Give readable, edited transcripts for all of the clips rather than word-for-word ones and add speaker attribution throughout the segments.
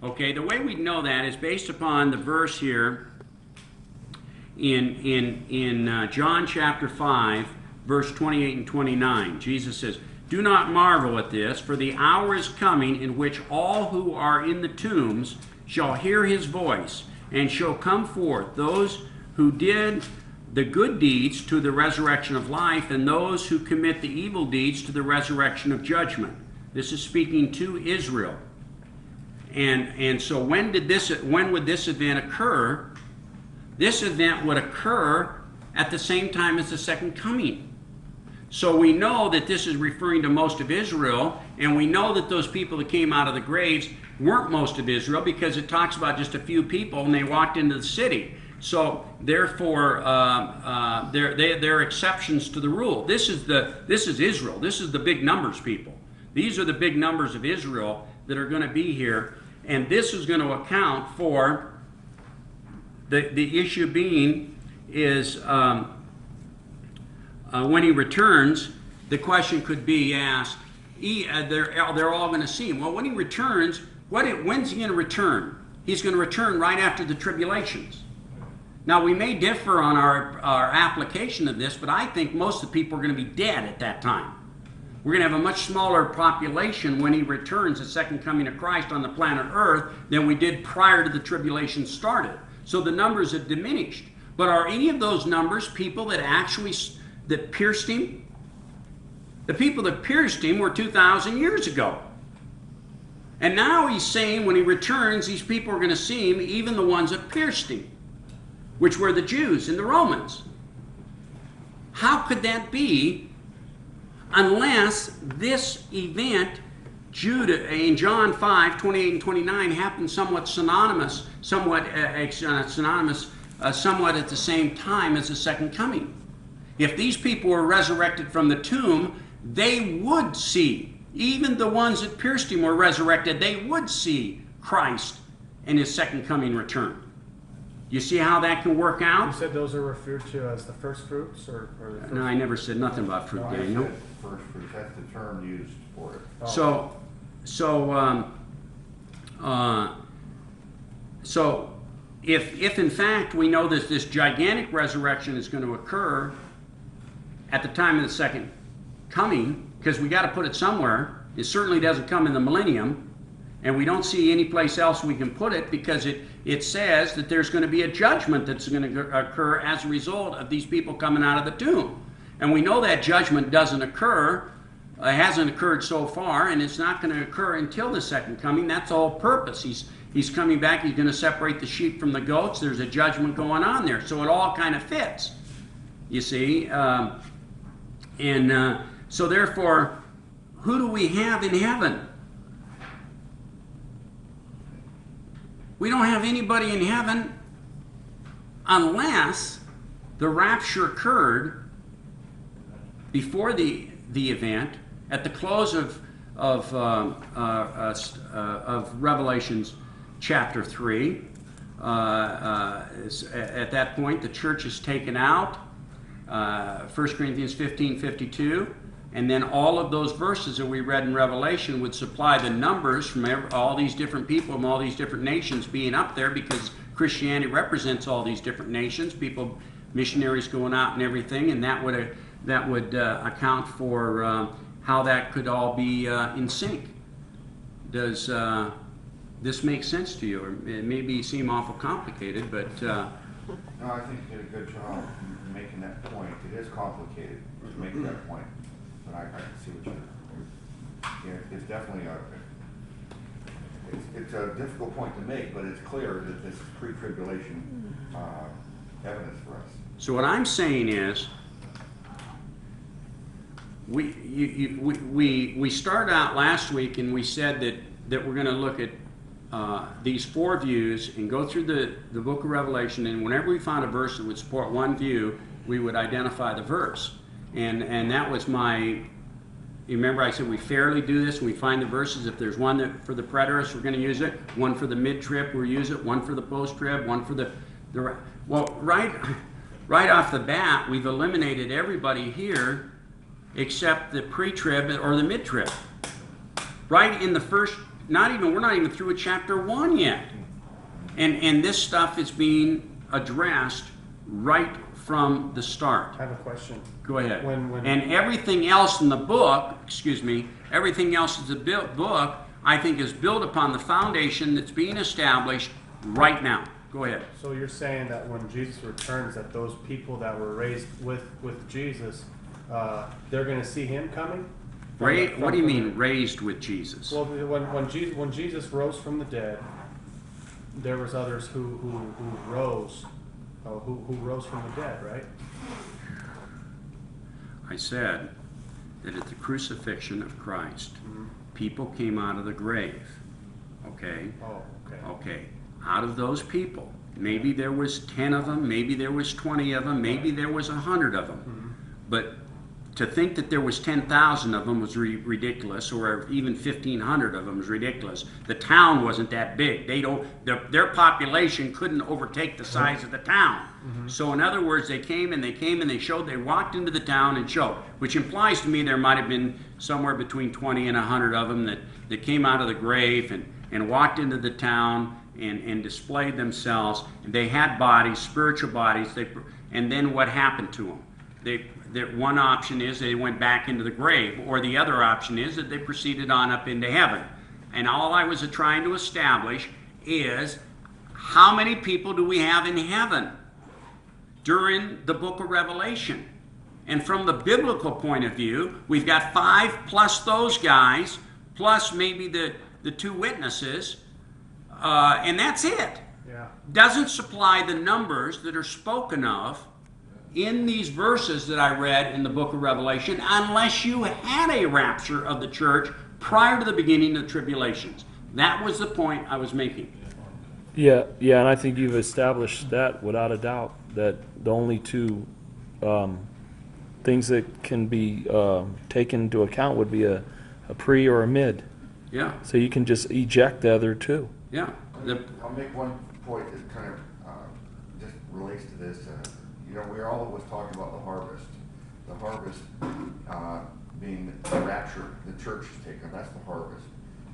Speaker 1: Okay, the way we know that is based upon the verse here in John chapter 5, verse 28 and 29. Jesus says, "Do not marvel at this, for the hour is coming in which all who are in the tombs shall hear his voice, and shall come forth, those who did the good deeds to the resurrection of life, and those who commit the evil deeds to the resurrection of judgment." This is speaking to Israel. And so when would this event occur? This event would occur at the same time as the second coming. So we know that this is referring to most of Israel, and we know that those people that came out of the graves weren't most of Israel, because it talks about just a few people and they walked into the city. So therefore, they're exceptions to the rule. This is Israel. This is the big numbers people. These are the big numbers of Israel that are going to be here, and this is going to account for the issue being is when he returns. The question could be asked: they're all going to see him. Well, when he returns, when's he going to return? He's going to return right after the tribulations. Now, we may differ on our application of this, but I think most of the people are going to be dead at that time. We're going to have a much smaller population when he returns, the second coming of Christ, on the planet Earth than we did prior to the tribulation started. So the numbers have diminished. But are any of those numbers people that that pierced him? The people that pierced him were 2,000 years ago. And now he's saying when he returns, these people are going to see him, even the ones that pierced him, which were the Jews and the Romans. How could that be unless this event, Judah, in John 5, 28 and 29, happened somewhat synonymous, somewhat at the same time as the second coming? If these people were resurrected from the tomb, they would see, even the ones that pierced him were resurrected, they would see Christ and his second coming return. You see how that can work out?
Speaker 2: You said those are referred to as the first fruits? Or the first
Speaker 1: No, I never said nothing about fruit,
Speaker 3: No,
Speaker 1: Daniel.
Speaker 3: I said first fruits. That's the term used for it.
Speaker 2: Oh.
Speaker 1: So if in fact we know that this gigantic resurrection is going to occur at the time of the second coming, because we got to put it somewhere. It certainly doesn't come in the millennium. And we don't see any place else we can put it, because it says that there's going to be a judgment that's going to occur as a result of these people coming out of the tomb. And we know that judgment doesn't occur, hasn't occurred so far, and it's not going to occur until the second coming. That's all purpose. He's coming back. He's going to separate the sheep from the goats. There's a judgment going on there. So it all kind of fits, you see. So therefore, who do we have in heaven? We don't have anybody in heaven unless the rapture occurred before the event, at the close of Revelations chapter 3. At that point, the church is taken out. 1 Corinthians 15:52. And then all of those verses that we read in Revelation would supply the numbers from all these different people from all these different nations being up there, because Christianity represents all these different nations, people, missionaries going out and everything, and that would account for how that could all be in sync. Does this make sense to you? Or it may seem awful complicated, but...
Speaker 3: No, I think you did a good job making that point. It is complicated to make that point. But I can see what it's definitely it's a difficult point to make, but it's clear that this is pre-tribulation evidence for us.
Speaker 1: So what I'm saying is, we started out last week and we said that we're going to look at these four views and go through the book of Revelation, and whenever we found a verse that would support one view, we would identify the verse. And that was you remember I said we fairly do this, and we find the verses. If there's one for the preterists, we're going to use it. One for the mid-trib, we'll use it. One for the post-trib, one for the well, right off the bat, we've eliminated everybody here except the pre-trib or the mid-trib. Right in the first we're not even through with chapter 1 yet. And this stuff is being addressed right from the start.
Speaker 2: I have a question.
Speaker 1: Go ahead.
Speaker 2: When
Speaker 1: And everything else in the book, everything else in the book, I think is built upon the foundation that's being established right now. Go ahead.
Speaker 2: So you're saying that when Jesus returns, that those people that were raised with Jesus, they're going to see him coming?
Speaker 1: What do you mean, raised with Jesus?
Speaker 2: Well, when Jesus rose from the dead, there was others who rose, who rose from the dead, right?
Speaker 1: I said that at the crucifixion of Christ, people came out of the grave. Okay?
Speaker 2: Oh, okay.
Speaker 1: Okay. Out of those people, maybe there was 10 of them, maybe there was 20 of them, maybe there was 100 of them. But to think that there was 10,000 of them was ridiculous, or even 1,500 of them was ridiculous. The town wasn't that big. Their population couldn't overtake the size of the town. So in other words, they came and they showed, they walked into the town and showed, which implies to me there might have been somewhere between 20 and 100 of them that came out of the grave and walked into the town and displayed themselves. And they had bodies, spiritual bodies, and then what happened to them? One option is they went back into the grave, or the other option is that they proceeded on up into heaven. And all I was trying to establish is how many people do we have in heaven during the book of Revelation? And from the biblical point of view, we've got 5 plus those guys, plus maybe the 2 witnesses, and that's it.
Speaker 2: Yeah.
Speaker 1: Doesn't supply the numbers that are spoken of in these verses that I read in the book of Revelation, unless you had a rapture of the church prior to the beginning of the tribulations. That was the point I was making.
Speaker 4: Yeah, and I think you've established that without a doubt, that the only 2 things that can be taken into account would be a pre or a mid.
Speaker 1: Yeah,
Speaker 4: So you can just eject the other 2.
Speaker 1: yeah.
Speaker 3: I'll make one point that kind of just relates to this. We're always talking about the harvest. The harvest being the rapture, the church is taken. That's the harvest.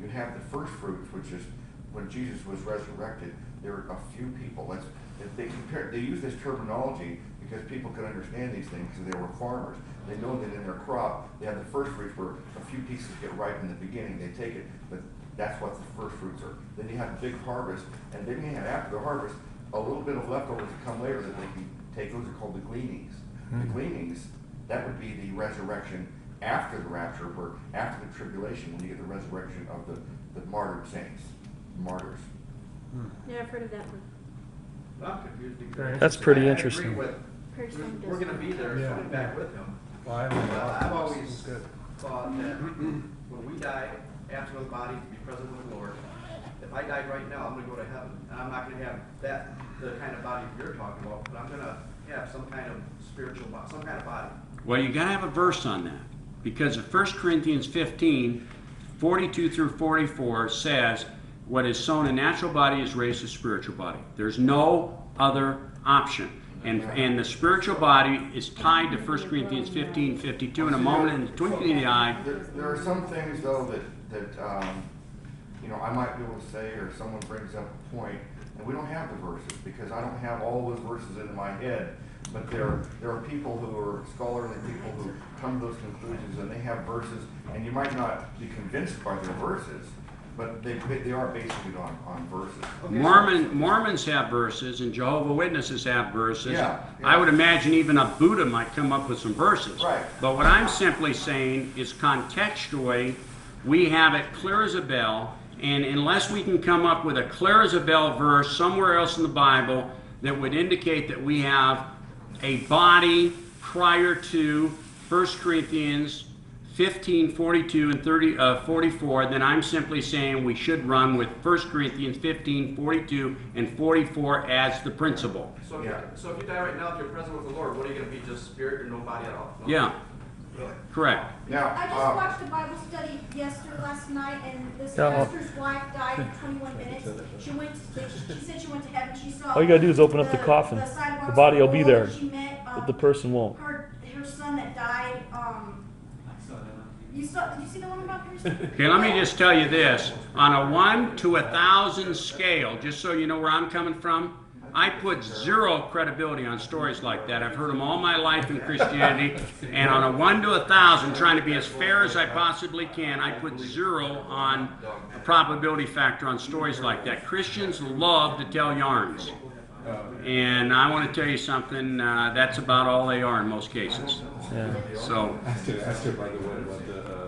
Speaker 3: You have the first fruits, which is when Jesus was resurrected. There were a few people. They use this terminology because people could understand these things because they were farmers. They know that in their crop they have the first fruits where a few pieces get ripe in the beginning. They take it, but that's what the first fruits are. Then you have a big harvest, and then you have after the harvest a little bit of leftovers that come later that they can take. Those are called the gleanings. The gleanings, that would be the resurrection after the rapture, or after the tribulation, when you get the resurrection of the martyred saints, martyrs.
Speaker 5: Yeah, I've heard of that one.
Speaker 6: I'm confused because
Speaker 4: That's pretty
Speaker 6: I
Speaker 4: interesting.
Speaker 6: agree with,
Speaker 5: Person
Speaker 6: we're gonna be there,
Speaker 2: Yeah.
Speaker 6: so I'm back with him.
Speaker 2: Well, I don't know.
Speaker 6: I've always
Speaker 2: It's good.
Speaker 6: thought that when we die, after those bodies to be present with the Lord, if I died right now, I'm gonna go to heaven. And I'm not gonna have the kind of body you're talking about, but I'm gonna have some kind of spiritual body, some kind of body.
Speaker 1: Well, you got to have a verse on that, because of 1 Corinthians 15, 42 through 44 says, what is sown a natural body is raised a spiritual body. There's no other option. And the spiritual body is tied to 1 Corinthians 15, 52 in a moment, in the twinkling of the eye.
Speaker 3: There are some things, though, that I might be able to say, or someone brings up a point, and we don't have the verses, because I don't have all those verses in my head. But there are people who are scholarly people who come to those conclusions, and they have verses, and you might not be convinced by their verses, but they are basing it on verses.
Speaker 1: Mormons have verses, and Jehovah's Witnesses have verses.
Speaker 3: Yeah.
Speaker 1: I would imagine even a Buddha might come up with some verses.
Speaker 3: Right.
Speaker 1: But what I'm simply saying is contextually, we have it clear as a bell, and unless we can come up with a clear as a bell verse somewhere else in the Bible that would indicate that we have a body prior to 1 Corinthians 15, 42, and 44, then I'm simply saying we should run with 1 Corinthians 15, 42, and 44 as the principle.
Speaker 6: So if you die right now, if you're present with the Lord, what are you gonna be, just spirit or no body at all? No?
Speaker 1: Yeah,
Speaker 6: Really?
Speaker 1: correct.
Speaker 3: Now,
Speaker 5: I just watched a Bible study last night, and this pastor's wife died in 21 minutes. She said she went to heaven. She saw.
Speaker 4: All you gotta do is open up the coffin.
Speaker 5: sidewalks
Speaker 4: The body will be
Speaker 5: full,
Speaker 4: there,
Speaker 5: and she met,
Speaker 4: but the person won't.
Speaker 5: her son that died. Did you see the one about Pierce?
Speaker 1: Okay, let me just tell you this. On a 1 to 1,000 scale, just so you know where I'm coming from, I put 0 credibility on stories like that. I've heard them all my life in Christianity, and on a 1 to 1,000, trying to be as fair as I possibly can, I put 0 on a probability factor on stories like that. Christians love to tell yarns. And I want to tell you something, that's about all they are in most cases.
Speaker 4: Yeah.
Speaker 1: So,
Speaker 7: I asked her, by the way, about the